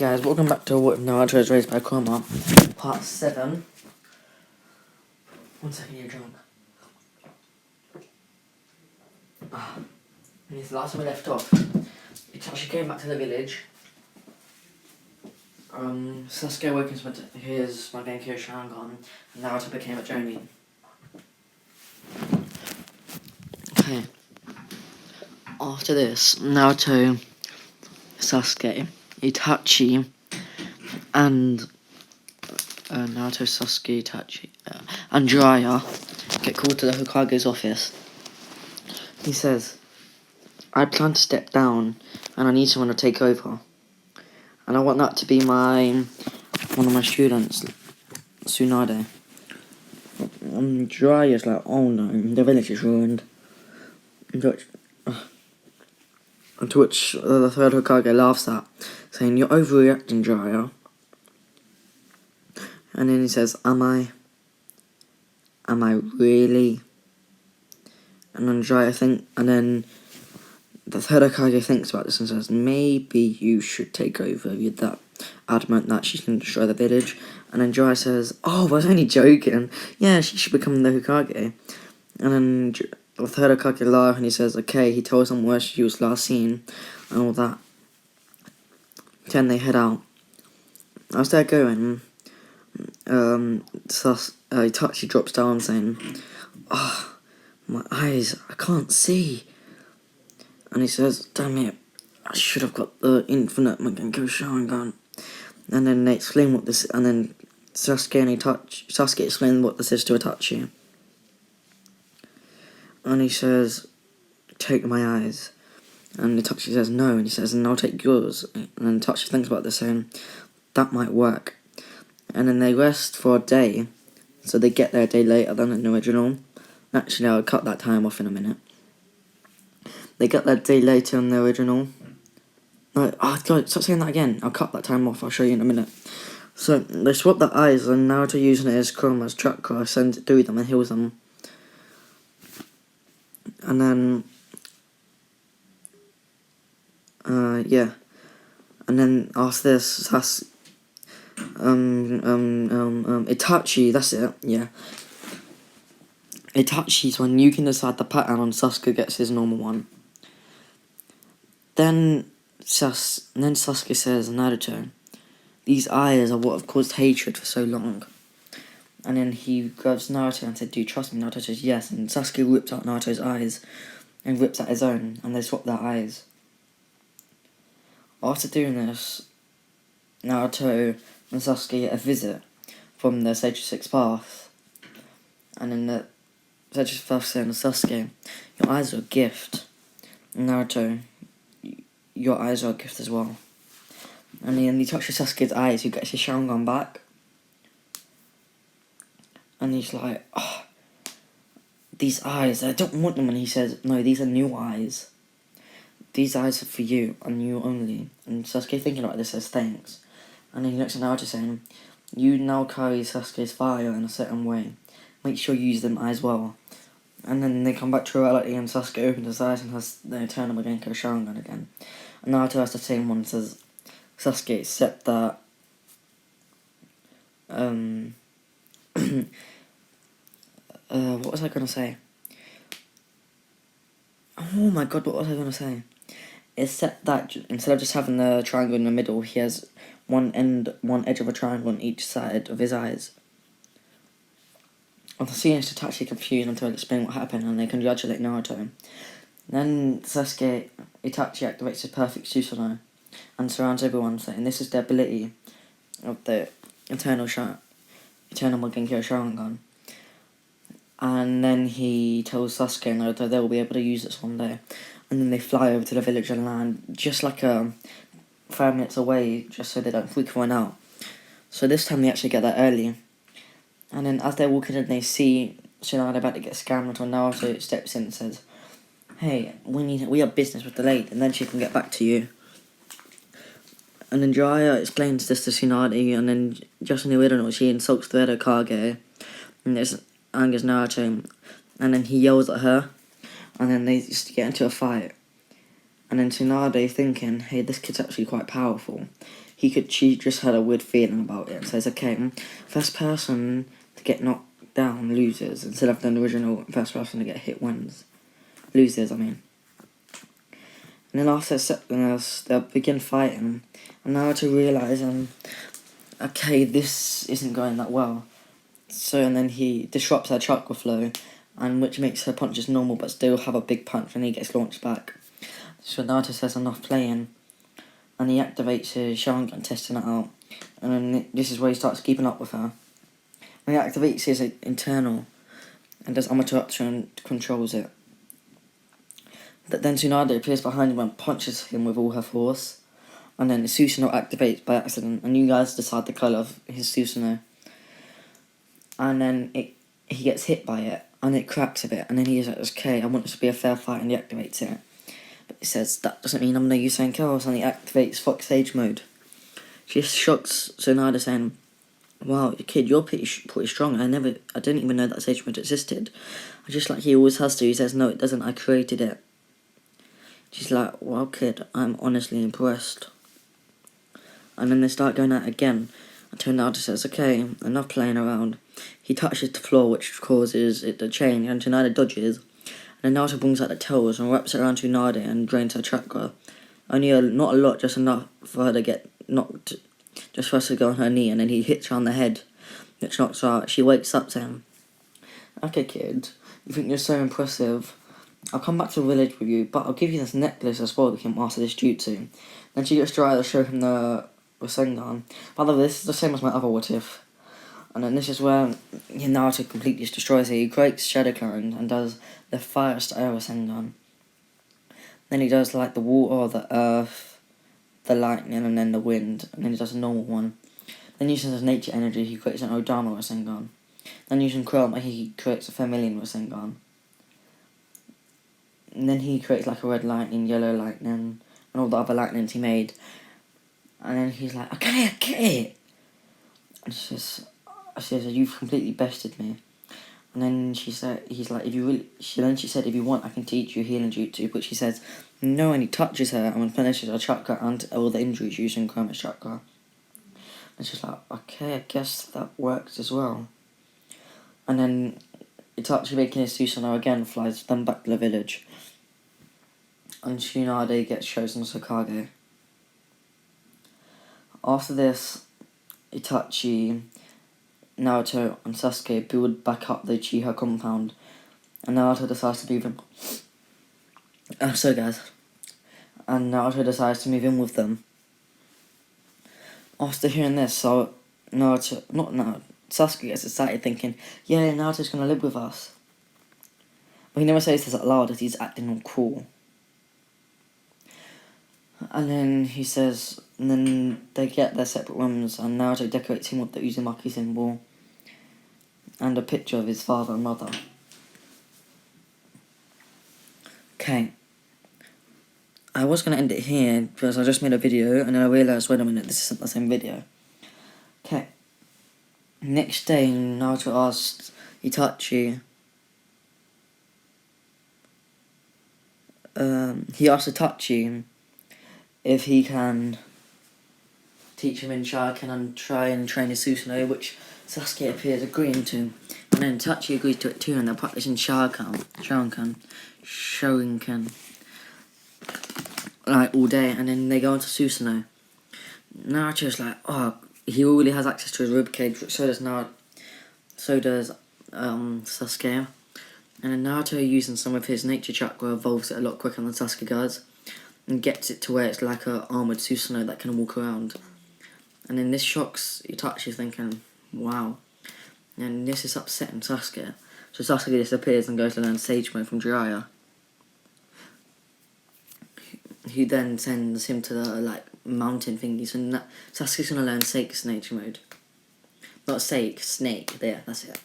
guys, welcome back to What If Naruto is Raised by Kuruma, part 7. 1 second, you're drunk. And it's the last time we left off. Itachi came back to the village. Sasuke awakens with his Mangekyou Sharingan, and Naruto became a Jonin. Okay. After this, Naruto, Sasuke, Itachi, and Naruto, Sasuke, Itachi, and Jiraiya get called to the Hokage's office. He says, I plan to step down and I need someone to take over. And I want that to be one of my students, Tsunade. Jiraiya's like, oh no, the village is ruined. To which the third Hokage laughs at, saying, you're overreacting, Jiraiya. And then he says, am I really? And then Jiraiya and then the third Hokage thinks about this and says, maybe you should take over. You're that adamant that she can destroy the village. And then Jiraiya says, oh, I was only joking. Yeah, she should become the Hokage. And then the third Hokage laughs and he says, okay, he tells them where she was last seen and all that. Then they head out. As they're going, Itachi drops down saying, oh, my eyes, I can't see. And he says, damn it, I should have got the infinite Mangekyou Sharingan. And then they explain what this, and then Sasuke explains what this is to Itachi. And he says, take my eyes. And Itachi says, no, and he says, and I'll take yours. And then Itachi thinks about this, saying, that might work. And then they rest for a day, so they get there a day later than in the original. Actually, I'll cut that time off in a minute. They get there a day later in the original. No, God, stop saying that again. I'll cut that time off, I'll show you in a minute. So, they swap their eyes, and Naruto using it as Kuruma's chakra sends it through them and heals them. And then, yeah. And then after this, Itachi, that's it, yeah. Itachi's when you can decide the pattern on Sasuke gets his normal one. Then Sasuke says, Naruto, these eyes are what have caused hatred for so long. And then he grabs Naruto and said, do you trust me? Naruto says, yes. And Sasuke whips out Naruto's eyes and whips out his own, and they swap their eyes. After doing this, Naruto and Sasuke get a visit from the Sage of Six Paths. And then the Sage of Six Paths saying to Sasuke, your eyes are a gift. Naruto, your eyes are a gift as well. And then he touches Sasuke's eyes, who gets his Sharingan back. And he's like, oh, these eyes, I don't want them. And he says, no, these are new eyes. These eyes are for you, and you only. And Sasuke, thinking about this, says thanks. And then he looks at Naruto saying, you now carry Sasuke's fire in a certain way. Make sure you use them eyes well. And then they come back to reality, and Sasuke opens his eyes and has the eternal Mangekyou Sharingan again. And Naruto has the same one and says, Sasuke, except that what was I going to say? Oh my god, what was I going to say? Except that instead of just having the triangle in the middle, he has one edge of a triangle on each side of his eyes. And the scene is totally confused until I explain what happened, and they congratulate Naruto. Then Itachi activates his perfect Susanoo and surrounds everyone, saying this is the ability of the eternal Mangekyou Sharingan. And then he tells Sasuke and Naruto they will be able to use this one day. And then they fly over to the village and land just like 5 minutes away, just so they don't freak everyone out. So this time they actually get there early. And then as they're walking in, they see Tsunade about to get scammed until Naruto steps in and says, hey, we have business with the lady, and then she can get back to you. And then Jiraiya explains this to Tsunade, and then just in the original, she insults the other Hokage, and this angers Naruto, and then he yells at her, and then they just get into a fight. And then Tsunade, thinking, hey, this kid's actually quite powerful, she just had a weird feeling about it. So it's okay, first person to get knocked down loses, instead of the original first person to get hit wins. Loses, I mean. And then after they'll begin fighting, and Naruto realising, okay, this isn't going that well. So, and then he disrupts her chakra flow, and which makes her punches normal but still have a big punch, and he gets launched back. So Naruto says enough playing, and he activates his Sharingan, testing it out. And then this is where he starts keeping up with her. And he activates his internal, and does Amaterasu and controls it. But then Tsunade appears behind him and punches him with all her force. And then Susanoo activates by accident, and you guys decide the colour of his Susanoo. And then he gets hit by it, and it cracks a bit, and then he's like, okay, I want this to be a fair fight, and he activates it. But he says, that doesn't mean I'm no Usain Chaos, and he activates Fox Sage mode. She shocks Tsunade, saying, wow, kid, you're pretty strong. I didn't even know that Sage mode existed. Just like he always has to, he says, no, it doesn't, I created it. She's like, wow, kid, I'm honestly impressed. And then they start going at it again. Until Naruto says, okay, enough playing around. He touches the floor, which causes it to change, and Tsunade dodges. And then Naruto brings out the tails and wraps it around Tsunade and drains her chakra. Only not a lot, just enough for her to get knocked, just for us to go on her knee, and then he hits her on the head, which knocks her out. She wakes up saying, okay, kid, you think you're so impressive. I'll come back to the village with you, but I'll give you this necklace as well to him after this jutsu. Then she gets dry to show him the Rasengan. By the way, this is the same as my other Whatif. And then this is where Naruto completely destroys it. He creates Shadow Clone and does the fire style Rasengan. Then he does like the water, the earth, the lightning, and then the wind. And then he does a normal one. Then using his nature energy, he creates an Odama Rasengan. Then using Chroma, he creates a Vermilion Rasengan. And then he creates like a red lightning, yellow lightning, and all the other lightnings he made. And then he's like, okay. And she says, you've completely bested me. And then she said, he's like, she said, if you want, I can teach you healing jutsu. But she says, no, and he touches her and replenishes her chakra and all the injuries using Chroma's chakra. And she's like, okay, I guess that works as well. And then Itachi, making his Susanoo again, flies them back to the village. And Tsunade gets chosen as Hokage. After this, Itachi, Naruto, and Sasuke build back up the Uchiha compound, and Naruto decides to move in. And Naruto decides to move in with them. After hearing this, Sasuke gets excited, thinking, yeah, Naruto's gonna live with us. But he never says this out loud, as he's acting all cool. And then he says, and then they get their separate rooms, and Naruto decorates him with the Uzumaki symbol and a picture of his father and mother. Okay. I was going to end it here because I just made a video and then I realised, wait a minute, this isn't the same video. Okay. Next day, Naruto asked Itachi, if he can teach him in Sharingan and try and train his Susanoo, which Sasuke appears agreeing to. And then Itachi agrees to it too, and they're practicing Sharingan, like all day, and then they go into Susanoo. Naruto's like, oh, he already has access to his ribcage, which so does Sasuke. And then Naruto, using some of his nature chakra, evolves it a lot quicker than Sasuke does, and gets it to where it's like a armoured Susanoo that can walk around. And then this shocks Itachi, thinking, wow. And this is upsetting Sasuke. So Sasuke disappears and goes to learn Sage Mode from Jiraiya, who then sends him to the mountain thingy. So Sasuke's gonna learn Snake Mode. Not Snake. There, that's it.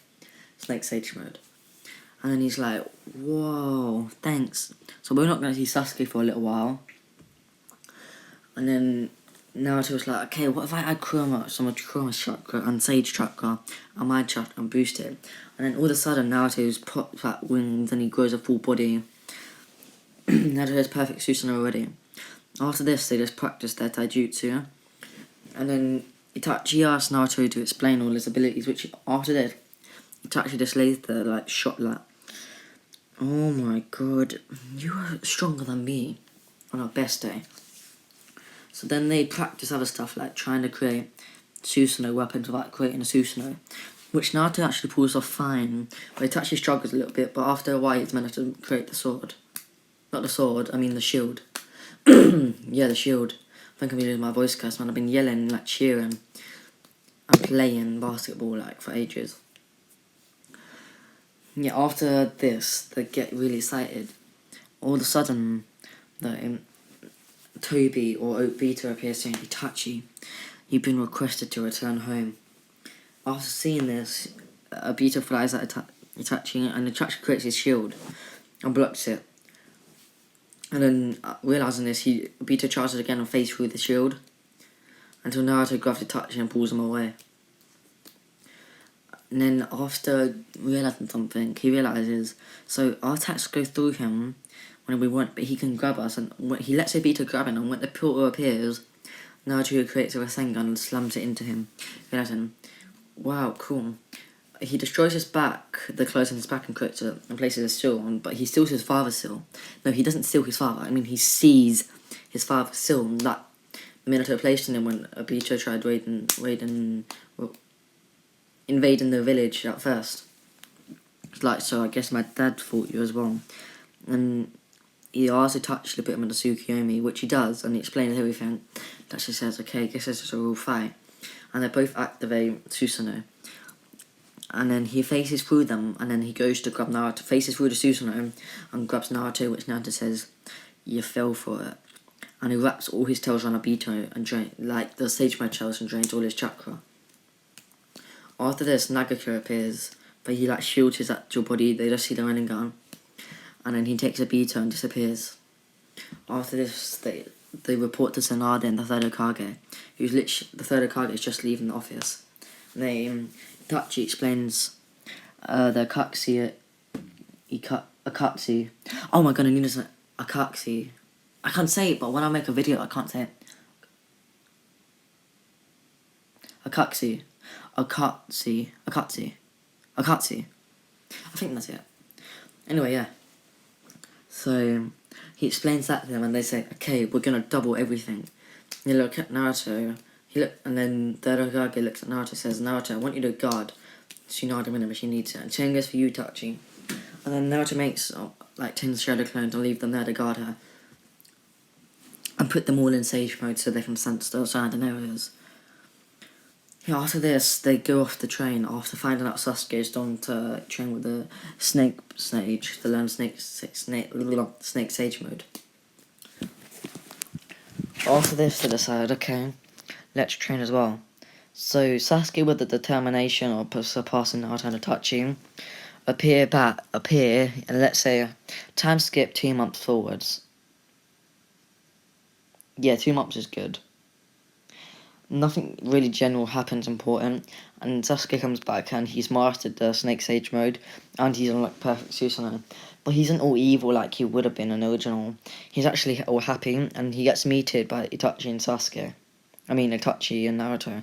Snake Sage Mode. And then he's like, whoa, thanks. So we're not gonna see Sasuke for a little while. And then Naruto was like, okay, what if I add some of Kuroma's chakra and Sage chakra and my chakra and boost it? And then all of a sudden Naruto's pops like wings and he grows a full body. Naruto has perfect Susanoo already. After this, they just practice their taijutsu. And then Itachi asked Naruto to explain all his abilities, which after that, Itachi just lays there like shot like, oh my god, you are stronger than me on our best day. So then they practice other stuff like trying to create Susanoo weapons without creating a Susanoo, which Naruto actually pulls off fine, but Itachi struggles a little bit, but after a while he's managed to create the sword. Not the sword, I mean the shield. Yeah, the shield. I think I'm using my voice cast, man. I've been yelling, like cheering and playing basketball like for ages. Yeah, after this, they get really excited. All of a sudden, Toby or Obito appears saying, Itachi, you've been requested to return home. After seeing this, Obito flies at Itachi, and Itachi creates his shield and blocks it. And then, realising this, Obito charges again and fades through the shield until Naruto grabs Itachi and pulls him away. And then, after realising something, he realises, so our attacks go through him when we want, but he can grab us, and when he lets Obito grab him, and when the portal appears, Naruto creates a Rasengan and slams it into him, realising, wow, cool. He destroys his back, the clothes on his back, and creates it and places a seal on, but he steals his father's seal. No, he doesn't steal his father. I mean, he sees his father's seal that Minato placed in him when Obito tried invading the village at first. It's like, so I guess my dad fought you as well. And he also touched a bit of the Tsukiyomi, which he does, and he explains everything. That she says, okay, I guess this is a real fight. And they both activate Susanoo. And then he faces through them, and then he goes to grab Naruto, faces through the Susanoo, and grabs Naruto, which Naruto says, you fell for it. And he wraps all his tails around Obito, and like the Sage Mode tails, and drains all his chakra. After this, Nagako appears, but he like shields his actual body, they just see the running gun. And then he takes Obito and disappears. After this, they report to Tsunade and the third Hokage, the third Hokage is just leaving the office. And Itachi explains the Akatsuki. Oh my god, I need to say Akatsuki. I can't say it, but when I make a video, I can't say it. Akatsuki. I think that's it. Anyway, yeah. So, he explains that to them, and they say, okay, we're gonna double everything. They look at Naruto, and then the Hokage looks at Naruto and says, Naruto, I want you to guard Tsunade whenever she needs it, and same goes for you, Itachi. And then Naruto makes, 10 shadow clones and leave them there to guard her. And put them all in Sage Mode so they can sense the surrounding areas. Yeah, after this, they go off the train after finding out Sasuke's gone to train with the Snake Sage to learn Snake Sage Mode. After this, they decide, okay, let's train as well. So Sasuke, with the determination of surpassing Naruto and Itachi, appear, and let's say, time skip 2 months forwards. Yeah, 2 months is good. Nothing really general happens important, and Sasuke comes back and he's mastered the Snake Sage mode, and he's on like perfect Susanoo. But he isn't all evil like he would have been in the original. He's actually all happy, and he gets meted by Itachi and Sasuke. I mean Itachi and Naruto.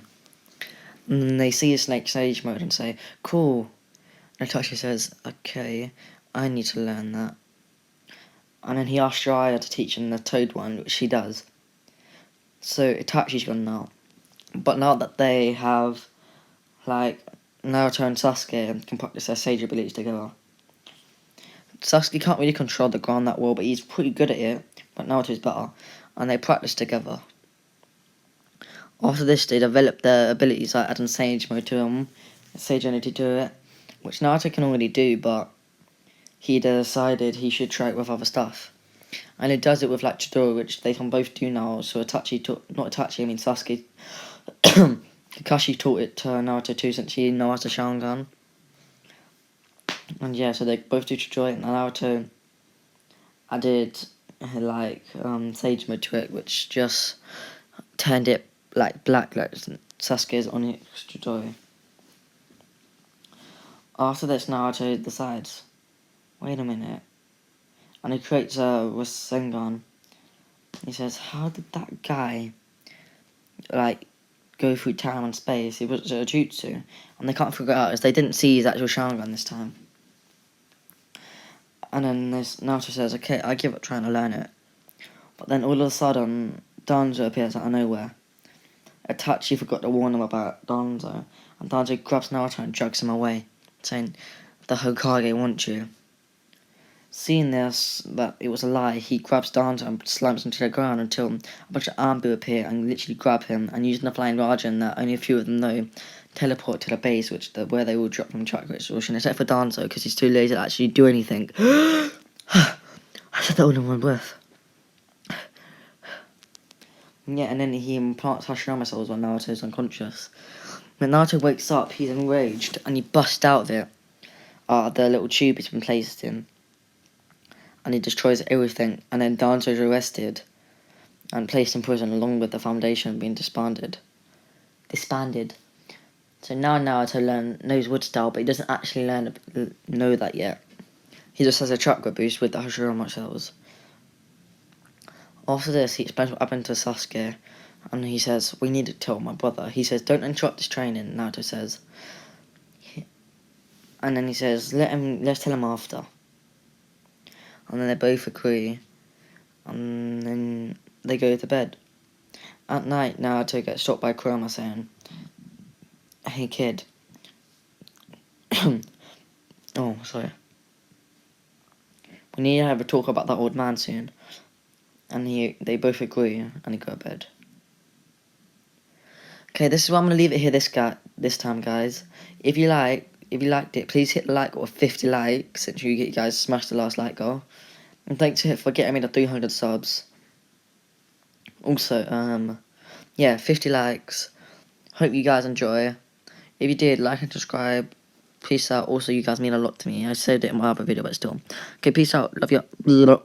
And they see his Snake Sage mode and say, cool. And Itachi says, okay, I need to learn that. And then he asks Jiraiya to teach him the Toad one, which he does. So Itachi's gone now. But now that they have, like, Naruto and Sasuke can practice their sage abilities together. Sasuke can't really control the ground that well, but he's pretty good at it, but Naruto's better. And they practice together. After this, they develop their abilities, like adding Sage Mode to them, Sage Energy to it, which Naruto can already do, but he decided he should try it with other stuff. And he does it with, like, Chidori, which they can both do now, so Sasuke... Kakashi taught it to Naruto too, since he knows the Sharingan. And yeah, so they both do Chidori, and Naruto added Sage Mode to it, which just turned it like black, like Sasuke's on it Chidori. After this, Naruto decides, wait a minute, and he creates a Rasengan. He says, how did that guy go through time and space. It was a jutsu, and they can't figure it out as they didn't see his actual Sharingan this time. And then Naruto says, okay, I give up trying to learn it. But then all of a sudden, Danzo appears out of nowhere. Itachi forgot to warn him about Danzo, and Danzo grabs Naruto and drags him away, saying, the Hokage wants you. Seeing this, that it was a lie, he grabs Danzo and slams him to the ground until a bunch of Anbu appear and literally grab him, and using the flying Rajan that only a few of them know, teleport to the base where they all drop from chakra exhaustion, except for Danzo because he's too lazy to actually do anything. I said that all in one breath. Yeah, and then he implants Hashirama cells while Naruto's unconscious. When Naruto wakes up, he's enraged and he busts out of it. The little tube he's been placed in. And he destroys everything, and then Danzo is arrested and placed in prison along with the Foundation being disbanded. So now Naruto knows wood style, but he doesn't actually know that yet. He just has a chakra boost with the Hashirama cells. After this, he explains what happened to Sasuke, and he says, we need to tell my brother. He says, don't interrupt this training, Naruto says. And then he says, let's tell him after. And then they both agree, and then they go to bed. At night, Naruto gets stopped by Kuruma saying, hey kid. Oh, sorry. We need to have a talk about that old man soon. And they both agree, and they go to bed. Okay, this is where I'm going to leave it here this time, guys. If you liked it, please hit the like or 50 likes, since you guys smashed the last like goal. And thanks for getting me to 300 subs. Also, yeah, 50 likes. Hope you guys enjoy. If you did, like and subscribe. Peace out. Also, you guys mean a lot to me. I said it in my other video, but still. Okay, peace out. Love you.